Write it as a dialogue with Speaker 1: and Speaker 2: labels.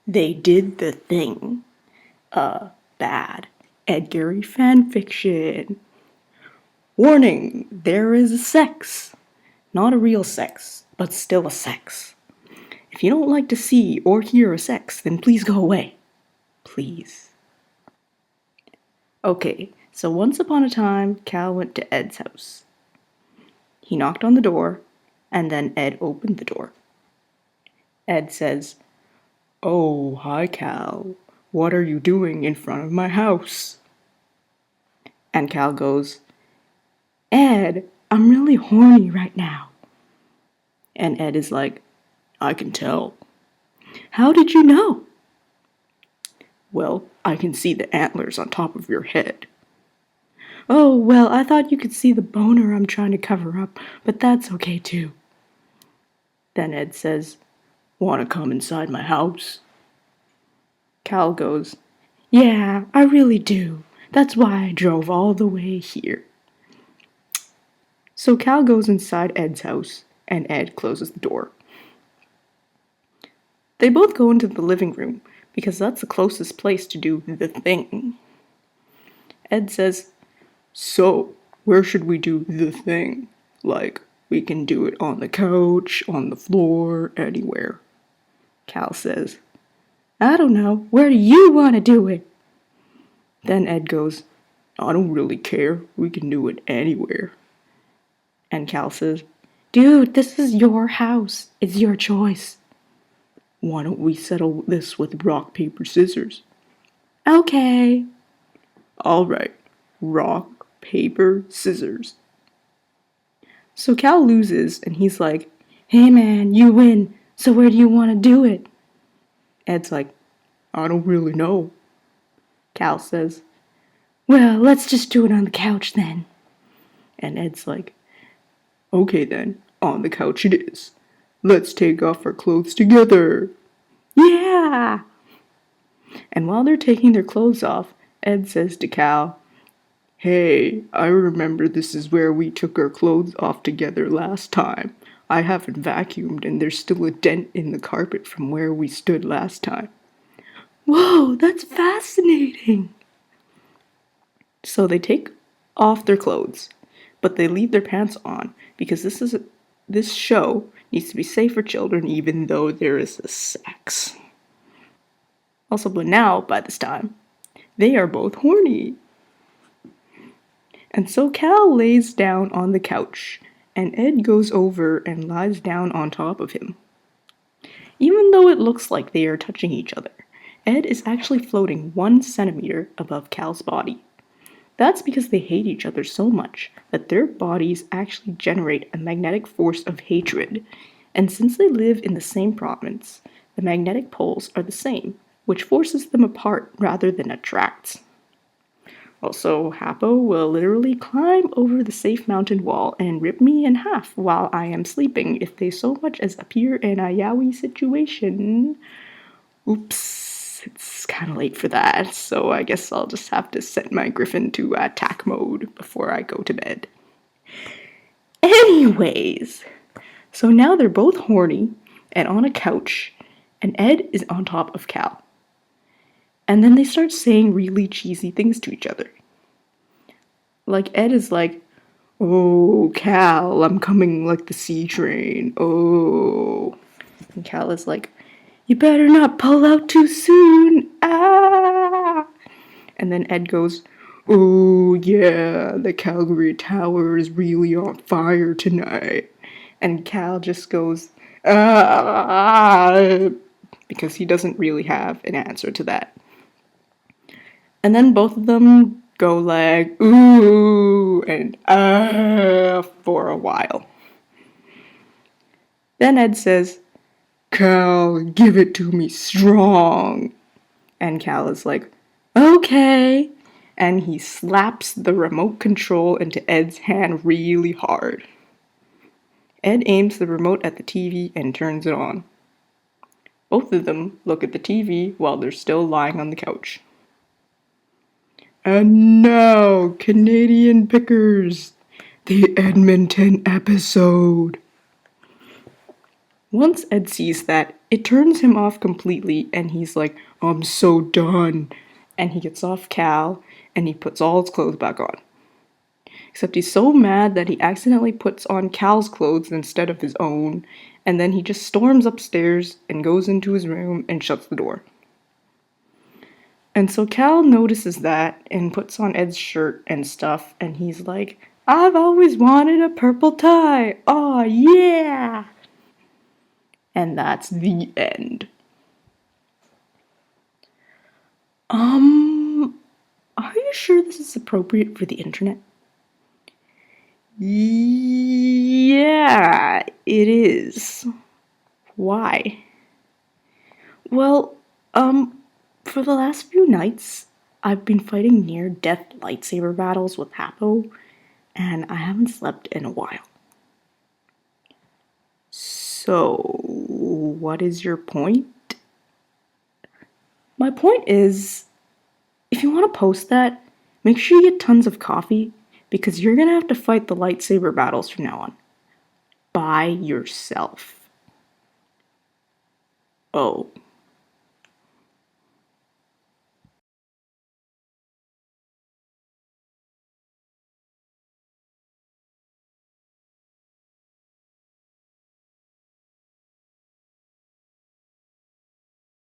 Speaker 1: They did the thing. Bad. EDGARY fanfiction. Warning, there is sex. Not a real sex, but still a sex. If you don't like to see or hear a sex, then please go away. Please. Okay, so once upon a time, Cal went to Ed's house. He knocked on the door, and then Ed opened the door. Ed says, "Oh, hi Cal. What are you doing in front of my house?" And Cal goes, "Ed, I'm really horny right now." And Ed is like, "I can tell." "How did you know?" "Well, I can see the antlers on top of your head." "Oh, well, I thought you could see the boner I'm trying to cover up, but that's okay too." Then Ed says, "Want to come inside my house?" Cal goes, "Yeah, I really do. That's why I drove all the way here." So Cal goes inside Ed's house, and Ed closes the door. They both go into the living room, because that's the closest place to do the thing. Ed says, "So, where should we do the thing? Like, we can do it on the couch, on the floor, anywhere." Cal says, "I don't know. Where do you want to do it?" Then Ed goes, "I don't really care. We can do it anywhere." And Cal says, "Dude, this is your house. It's your choice." "Why don't we settle this with rock, paper, scissors?" "Okay." "All right. Rock, paper, scissors." So Cal loses, and he's like, "Hey man, you win. So where do you want to do it?" Ed's like, "I don't really know." Cal says, "Well, let's just do it on the couch then." And Ed's like, "Okay then, on the couch it is. Let's take off our clothes together." "Yeah!" And while they're taking their clothes off, Ed says to Cal, "Hey, I remember this is where we took our clothes off together last time. I haven't vacuumed and there's still a dent in the carpet from where we stood last time." "Whoa, that's fascinating!" So they take off their clothes, but they leave their pants on because this show needs to be safe for children even though there is a sex. Also, but now, by this time, they are both horny. And so Cal lays down on the couch, and Ed goes over and lies down on top of him. Even though it looks like they are touching each other, Ed is actually floating 1 centimeter above Cal's body. That's because they hate each other so much that their bodies actually generate a magnetic force of hatred, and since they live in the same province, the magnetic poles are the same, which forces them apart rather than attracts. Also, Hapo will literally climb over the safe mountain wall and rip me in half while I am sleeping if they so much as appear in a yaoi situation. Oops, it's kind of late for that, so I guess I'll just have to set my griffin to attack mode before I go to bed. Anyways, so now they're both horny and on a couch, and Ed is on top of Cal. And then they start saying really cheesy things to each other. Like Ed is like, "Oh, Cal, I'm coming like the sea train. Oh." And Cal is like, "You better not pull out too soon. Ah." And then Ed goes, "Oh, yeah, the Calgary Tower is really on fire tonight." And Cal just goes, "Ah," because he doesn't really have an answer to that. And then both of them go like, "Ooh," and for a while. Then Ed says, "Cal, give it to me strong." And Cal is like, "Okay." And he slaps the remote control into Ed's hand really hard. Ed aims the remote at the TV and turns it on. Both of them look at the TV while they're still lying on the couch. And now, Canadian Pickers, the Edmonton episode. Once Ed sees that, it turns him off completely, and he's like, I'm so done. And he gets off Cal, and he puts all his clothes back on. Except he's so mad that he accidentally puts on Cal's clothes instead of his own, and then he just storms upstairs and goes into his room and shuts the door. And so Cal notices that and puts on Ed's shirt and stuff, and he's like, I've always wanted a purple tie! Aw, yeah! And that's the end. Are you sure this is appropriate for the internet? Yeah, it is. Why? Well, for the last few nights, I've been fighting near-death lightsaber battles with Hapo, and I haven't slept in a while. So, what is your point? My point is, if you want to post that, make sure you get tons of coffee, because you're gonna have to fight the lightsaber battles from now on. By yourself. Oh.